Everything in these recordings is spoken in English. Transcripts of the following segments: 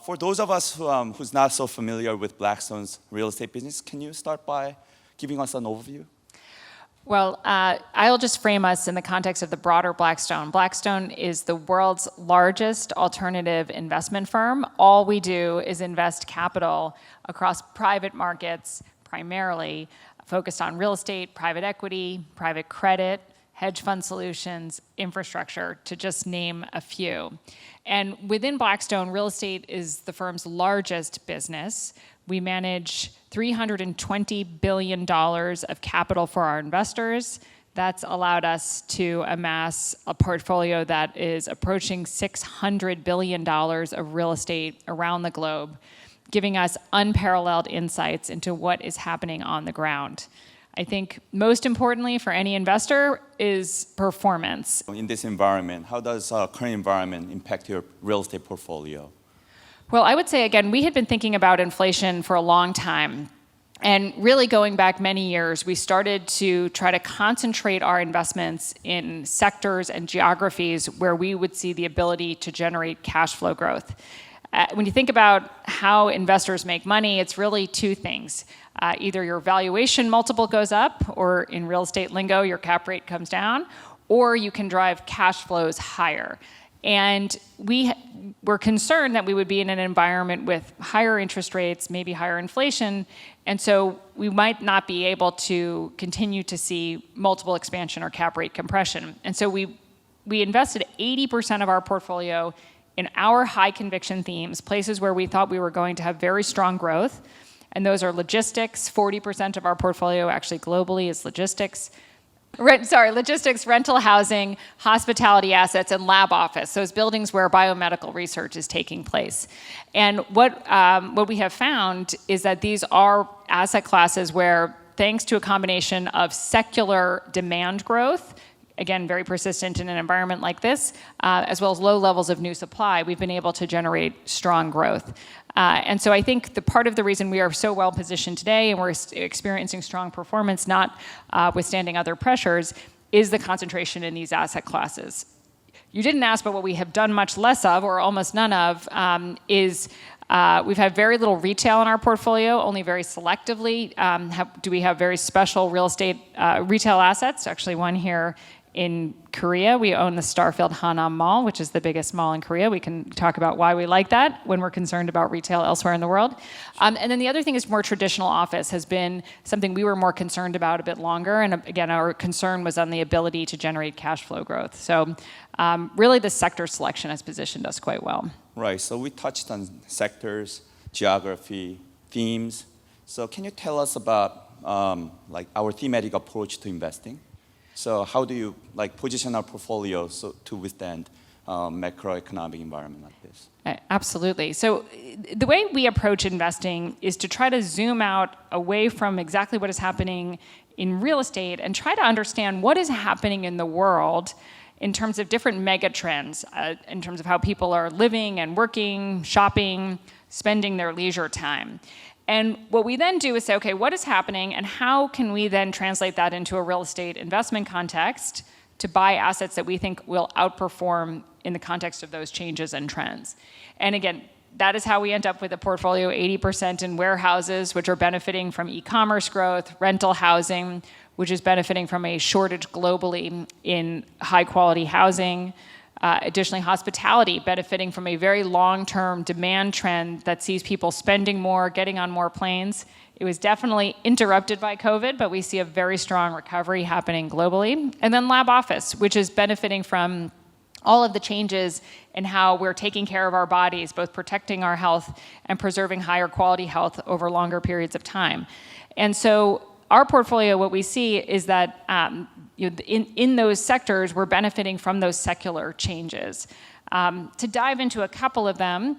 For those of us who's not so familiar with Blackstone's real estate business, can you start by giving us an overview? Well, I'll just frame us in the context of the broader Blackstone. Blackstone is the world's largest alternative investment firm. All we do is invest capital across private markets, primarily focused on real estate, private equity, private credit, hedge fund solutions, infrastructure, to just name a few. And within Blackstone, real estate is the firm's largest business. We manage $320 billion of capital for our investors. That's allowed us to amass a portfolio that is approaching $600 billion of real estate around the globe, giving us unparalleled insights into what is happening on the ground. I think most importantly for any investor is performance. In this environment, how does current environment impact your real estate portfolio? Well, I would say, again, we had been thinking about inflation for a long time. And really going back many years, we started to try to concentrate our investments in sectors and geographies where we would see the ability to generate cash flow growth. When you think about how investors make money, it's really two things. Either your valuation multiple goes up, or in real estate lingo, your cap rate comes down, or you can drive cash flows higher. And we were concerned that we would be in an environment with higher interest rates, maybe higher inflation, and so we might not be able to continue to see multiple expansion or cap rate compression. And so we invested 80% of our portfolio in our high conviction themes, places where we thought we were going to have very strong growth. And those are logistics. 40% of our portfolio actually globally is logistics. Logistics, rental housing, hospitality assets, and lab office. Those buildings where biomedical research is taking place. And what we have found is that these are asset classes where, thanks to a combination of secular demand growth, again, very persistent in an environment like this, as well as low levels of new supply, we've been able to generate strong growth. And so I think the part of the reason we are so well positioned today and we're experiencing strong performance, notwithstanding other pressures, is the concentration in these asset classes. You didn't ask, but what we have done much less of, or almost none of, is we've had very little retail in our portfolio, only very selectively do we have very special real estate retail assets, actually one here in Korea. We own the Starfield Hanam Mall, which is the biggest mall in Korea. We can talk about why we like that when we're concerned about retail elsewhere in the world. And then the other thing is more traditional office has been something we were more concerned about a bit longer. And again, our concern was on the ability to generate cash flow growth. So really the sector selection has positioned us quite well. Right, so we touched on sectors, geography, themes. So can you tell us about our thematic approach to investing? So how do you position our portfolio to withstand macroeconomic environment like this? Absolutely. So the way we approach investing is to try to zoom out away from exactly what is happening in real estate and try to understand what is happening in the world in terms of different mega trends, in terms of how people are living and working, shopping, spending their leisure time. And what we then do is say, okay, what is happening and how can we then translate that into a real estate investment context to buy assets that we think will outperform in the context of those changes and trends. And again, that is how we end up with a portfolio 80% in warehouses, which are benefiting from e-commerce growth, rental housing, which is benefiting from a shortage globally in high quality housing. Additionally, hospitality benefiting from a very long-term demand trend that sees people spending more, getting on more planes. It was definitely interrupted by COVID, but we see a very strong recovery happening globally. And then lab office, which is benefiting from all of the changes in how we're taking care of our bodies, both protecting our health and preserving higher quality health over longer periods of time. And so our portfolio, what we see is that in those sectors, we're benefiting from those secular changes. To dive into a couple of them,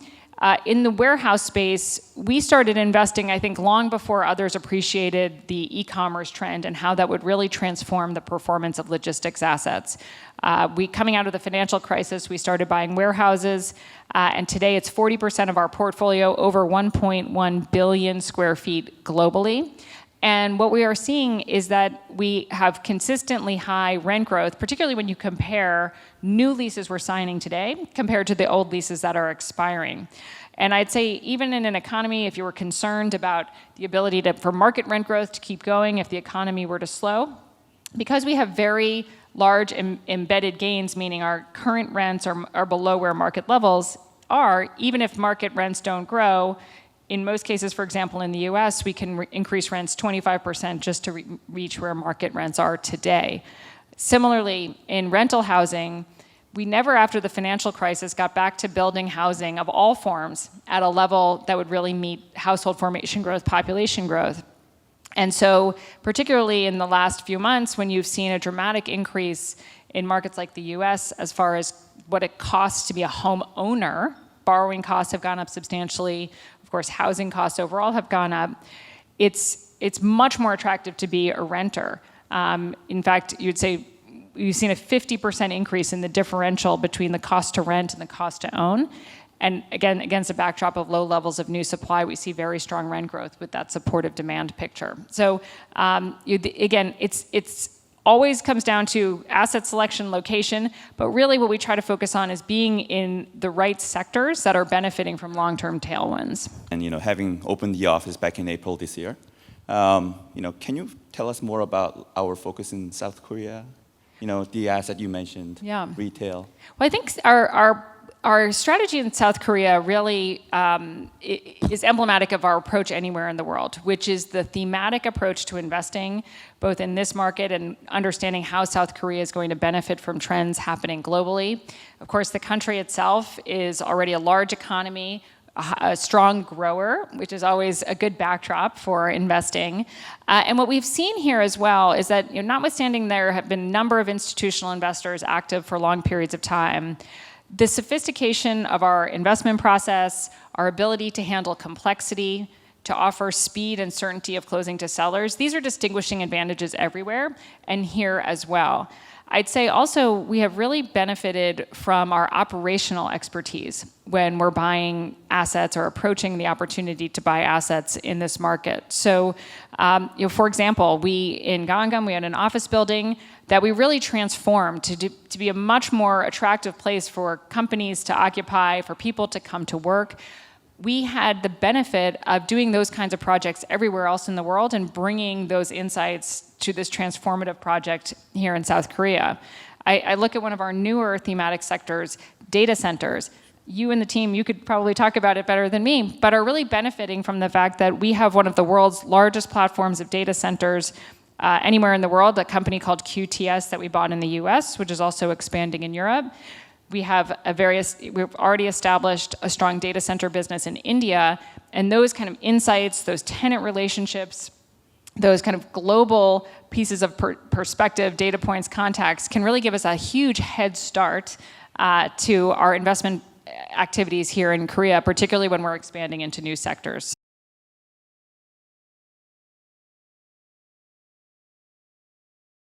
in the warehouse space, we started investing, I think, long before others appreciated the e-commerce trend and how that would really transform the performance of logistics assets. Coming out of the financial crisis, we started buying warehouses, and today it's 40% of our portfolio, over 1.1 billion square feet globally. And what we are seeing is that we have consistently high rent growth, particularly when you compare new leases we're signing today compared to the old leases that are expiring. And I'd say even in an economy, if you were concerned about the ability for market rent growth to keep going if the economy were to slow, because we have very large embedded gains, meaning our current rents are below where market levels are, even if market rents don't grow, in most cases, for example, in the US, we can increase rents 25% just to reach where market rents are today. Similarly, in rental housing, we never, after the financial crisis, got back to building housing of all forms at a level that would really meet household formation growth, population growth. And so, particularly in the last few months, when you've seen a dramatic increase in markets like the US as far as what it costs to be a homeowner, borrowing costs have gone up substantially. Of course, housing costs overall have gone up. It's much more attractive to be a renter. In fact, you'd say you've seen a 50% increase in the differential between the cost to rent and the cost to own. And again, against a backdrop of low levels of new supply, we see very strong rent growth with that supportive demand picture. So again, it's always comes down to asset selection, location, but really what we try to focus on is being in the right sectors that are benefiting from long-term tailwinds. And having opened the office back in April this year, can you tell us more about our focus in South Korea? The asset you mentioned, retail. Well, I think our strategy in South Korea really is emblematic of our approach anywhere in the world, which is the thematic approach to investing, both in this market and understanding how South Korea is going to benefit from trends happening globally. Of course, the country itself is already a large economy, a strong grower, which is always a good backdrop for investing. And what we've seen here as well is that, notwithstanding there have been a number of institutional investors active for long periods of time, the sophistication of our investment process, our ability to handle complexity, to offer speed and certainty of closing to sellers, these are distinguishing advantages everywhere, and here as well. I'd say also we have really benefited from our operational expertise when we're buying assets or approaching the opportunity to buy assets in this market. So, for example, in Gangnam, we had an office building that we really transformed to be a much more attractive place for companies to occupy, for people to come to work. We had the benefit of doing those kinds of projects everywhere else in the world and bringing those insights to this transformative project here in South Korea. I look at one of our newer thematic sectors, data centers. You and the team, you could probably talk about it better than me, but are really benefiting from the fact that we have one of the world's largest platforms of data centers anywhere in the world, a company called QTS that we bought in the US, which is also expanding in Europe. We've already established a strong data center business in India, and those kind of insights, those tenant relationships, those kind of global pieces of perspective, data points, contacts can really give us a huge head start to our investment activities here in Korea, particularly when we're expanding into new sectors.